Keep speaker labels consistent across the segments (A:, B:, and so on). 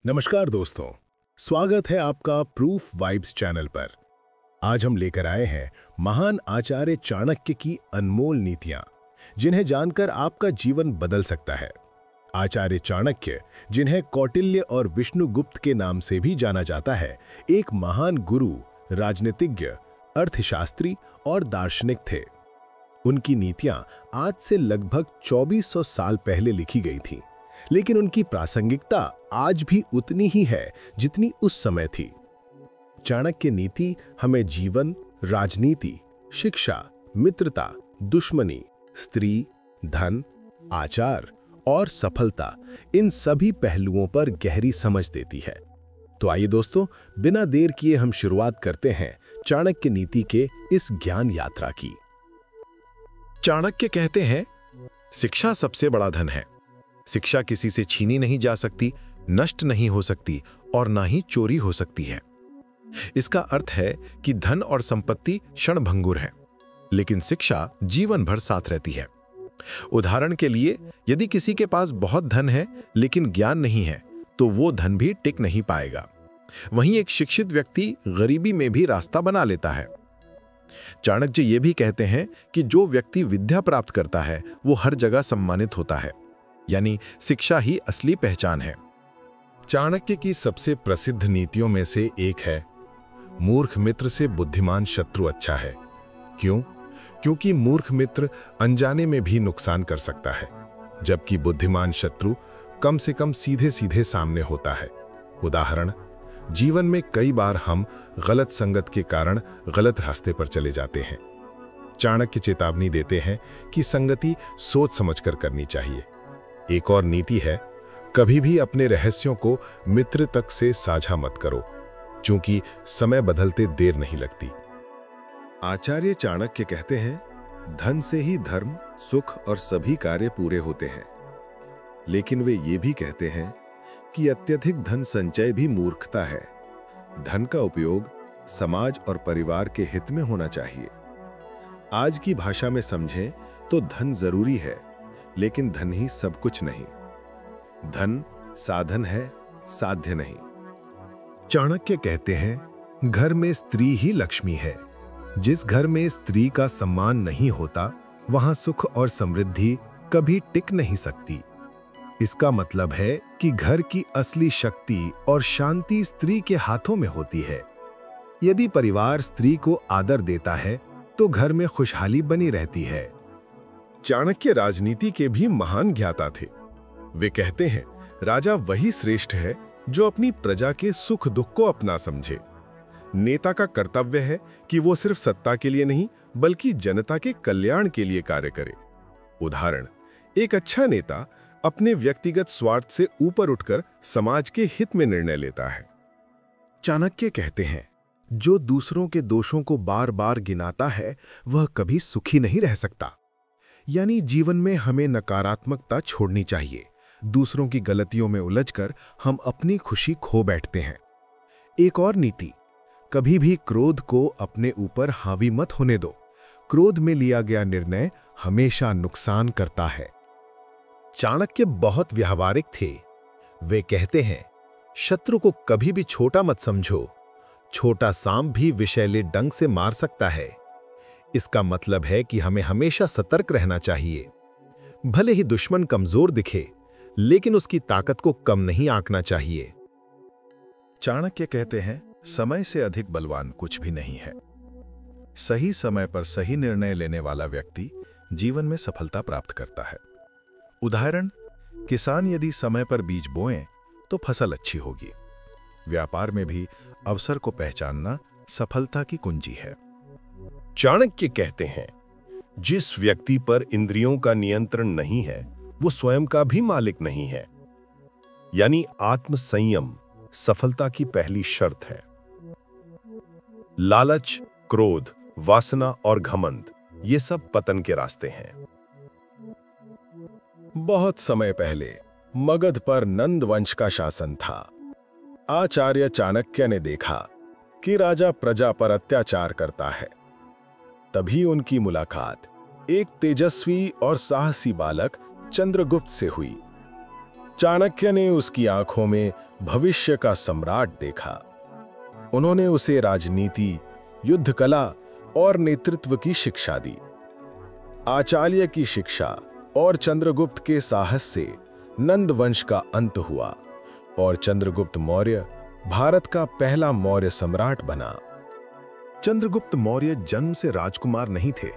A: नमस्कार दोस्तों, स्वागत है आपका प्रूफ वाइब्स चैनल पर। आज हम लेकर आए हैं महान आचार्य चाणक्य की अनमोल नीतियां, जिन्हें जानकर आपका जीवन बदल सकता है। आचार्य चाणक्य, जिन्हें कौटिल्य और विष्णुगुप्त के नाम से भी जाना जाता है, एक महान गुरु, राजनीतिज्ञ, अर्थशास्त्री और दार्शनिक थे। उनकी नीतियां आज से लगभग 2400 साल पहले लिखी गई थीं, लेकिन उनकी प्रासंगिकता आज भी उतनी ही है जितनी उस समय थी। चाणक्य नीति हमें जीवन, राजनीति, शिक्षा, मित्रता, दुश्मनी, स्त्री, धन, आचार और सफलता, इन सभी पहलुओं पर गहरी समझ देती है। तो आइए दोस्तों, बिना देर किए हम शुरुआत करते हैं चाणक्य नीति के इस ज्ञान यात्रा की।
B: चाणक्य कहते हैं, शिक्षा सबसे बड़ा धन है। शिक्षा किसी से छीनी नहीं जा सकती, नष्ट नहीं हो सकती और ना ही चोरी हो सकती है। इसका अर्थ है कि धन और संपत्ति क्षणभंगुर है, लेकिन शिक्षा जीवन भर साथ रहती है। उदाहरण के लिए, यदि किसी के पास बहुत धन है लेकिन ज्ञान नहीं है, तो वो धन भी टिक नहीं पाएगा। वहीं एक शिक्षित व्यक्ति गरीबी में भी रास्ता बना लेता है। चाणक्य ये भी कहते हैं कि जो व्यक्ति विद्या प्राप्त करता है वो हर जगह सम्मानित होता है, यानी शिक्षा ही असली पहचान है।
C: चाणक्य की सबसे प्रसिद्ध नीतियों में से एक है, मूर्ख मित्र से बुद्धिमान शत्रु अच्छा है। क्यों? क्योंकि मूर्ख मित्र अनजाने में भी नुकसान कर सकता है, जबकि बुद्धिमान शत्रु कम से कम सीधे सीधे सामने होता है। उदाहरण, जीवन में कई बार हम गलत संगत के कारण गलत रास्ते पर चले जाते हैं। चाणक्य चेतावनी देते हैं कि संगति सोच समझकर करनी चाहिए। एक और नीति है, कभी भी अपने रहस्यों को मित्र तक से साझा मत करो, क्योंकि समय बदलते देर नहीं लगती।
D: आचार्य चाणक्य कहते हैं, धन से ही धर्म, सुख और सभी कार्य पूरे होते हैं। लेकिन वे ये भी कहते हैं कि अत्यधिक धन संचय भी मूर्खता है। धन का उपयोग समाज और परिवार के हित में होना चाहिए। आज की भाषा में समझें तो धन जरूरी है, लेकिन धन ही सब कुछ नहीं। धन साधन है, साध्य नहीं।
C: चाणक्य कहते हैं, घर में स्त्री ही लक्ष्मी है। जिस घर में स्त्री का सम्मान नहीं होता, वहां सुख और समृद्धि कभी टिक नहीं सकती। इसका मतलब है कि घर की असली शक्ति और शांति स्त्री के हाथों में होती है। यदि परिवार स्त्री को आदर देता है, तो घर में खुशहाली बनी रहती है।
A: चाणक्य राजनीति के भी महान ज्ञाता थे। वे कहते हैं, राजा वही श्रेष्ठ है जो अपनी प्रजा के सुख दुख को अपना समझे। नेता का कर्तव्य है कि वो सिर्फ सत्ता के लिए नहीं, बल्कि जनता के कल्याण के लिए कार्य करे। उदाहरण, एक अच्छा नेता अपने व्यक्तिगत स्वार्थ से ऊपर उठकर समाज के हित में निर्णय लेता है।
B: चाणक्य कहते हैं, जो दूसरों के दोषों को बार बार गिनाता है, वह कभी सुखी नहीं रह सकता। यानी जीवन में हमें नकारात्मकता छोड़नी चाहिए। दूसरों की गलतियों में उलझकर हम अपनी खुशी खो बैठते हैं। एक और नीति, कभी भी क्रोध को अपने ऊपर हावी मत होने दो। क्रोध में लिया गया निर्णय हमेशा नुकसान करता है।
C: चाणक्य बहुत व्यावहारिक थे। वे कहते हैं, शत्रु को कभी भी छोटा मत समझो। छोटा सांप भी विषैले डंक से मार सकता है। इसका मतलब है कि हमें हमेशा सतर्क रहना चाहिए। भले ही दुश्मन कमजोर दिखे, लेकिन उसकी ताकत को कम नहीं आंकना चाहिए।
B: चाणक्य कहते हैं, समय से अधिक बलवान कुछ भी नहीं है। सही समय पर सही निर्णय लेने वाला व्यक्ति जीवन में सफलता प्राप्त करता है। उदाहरण, किसान यदि समय पर बीज बोएं तो फसल अच्छी होगी। व्यापार में भी अवसर को पहचानना सफलता की कुंजी है।
A: चाणक्य कहते हैं, जिस व्यक्ति पर इंद्रियों का नियंत्रण नहीं है, वो स्वयं का भी मालिक नहीं है। यानी आत्म संयम सफलता की पहली शर्त है। लालच, क्रोध, वासना और घमंड, ये सब पतन के रास्ते हैं।
B: बहुत समय पहले मगध पर नंद वंश का शासन था। आचार्य चाणक्य ने देखा कि राजा प्रजा पर अत्याचार करता है। तभी उनकी मुलाकात एक तेजस्वी और साहसी बालक चंद्रगुप्त से हुई।
A: चाणक्य ने उसकी आंखों में भविष्य का सम्राट देखा। उन्होंने उसे राजनीति, युद्ध कला और नेतृत्व की शिक्षा दी। आचार्य की शिक्षा और चंद्रगुप्त के साहस से नंद वंश का अंत हुआ और चंद्रगुप्त मौर्य भारत का पहला मौर्य सम्राट बना।
C: चंद्रगुप्त मौर्य जन्म से राजकुमार नहीं थे,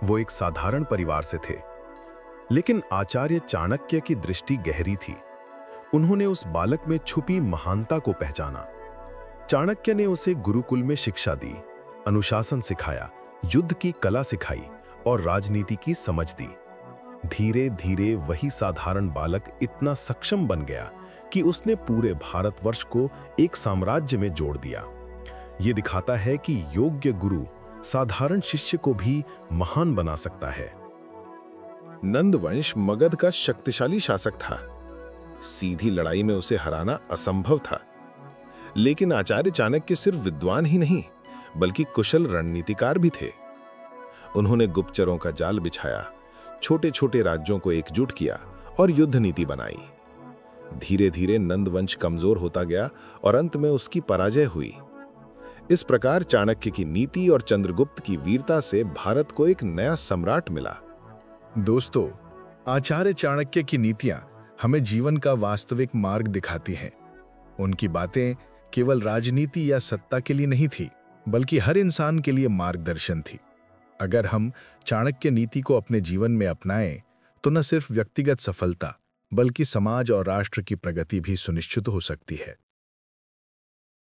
C: वो एक साधारण परिवार से थे। लेकिन आचार्य चाणक्य की दृष्टि गहरी थी। उन्होंने उस बालक में छुपी महानता को पहचाना। चाणक्य ने उसे गुरुकुल में शिक्षा दी, अनुशासन सिखाया, युद्ध की कला सिखाई और राजनीति की समझ दी। धीरे धीरे वही साधारण बालक इतना सक्षम बन गया कि उसने पूरे भारतवर्ष को एक साम्राज्य में जोड़ दिया। ये दिखाता है कि योग्य गुरु साधारण शिष्य को भी महान बना सकता है।
D: नंदवंश मगध का शक्तिशाली शासक था। सीधी लड़ाई में उसे हराना असंभव था। लेकिन आचार्य चाणक्य सिर्फ विद्वान ही नहीं, बल्कि कुशल रणनीतिकार भी थे। उन्होंने गुप्तचरों का जाल बिछाया, छोटे छोटे राज्यों को एकजुट किया और युद्ध नीति बनाई। धीरे धीरे नंदवंश कमजोर होता गया और अंत में उसकी पराजय हुई। इस प्रकार चाणक्य की नीति और चंद्रगुप्त की वीरता से भारत को एक नया सम्राट मिला।
C: दोस्तों, आचार्य चाणक्य की नीतियां हमें जीवन का वास्तविक मार्ग दिखाती हैं। उनकी बातें केवल राजनीति या सत्ता के लिए नहीं थी, बल्कि हर इंसान के लिए मार्गदर्शन थी। अगर हम चाणक्य नीति को अपने जीवन में अपनाएं, तो न सिर्फ व्यक्तिगत सफलता, बल्कि समाज और राष्ट्र की प्रगति भी सुनिश्चित हो सकती है।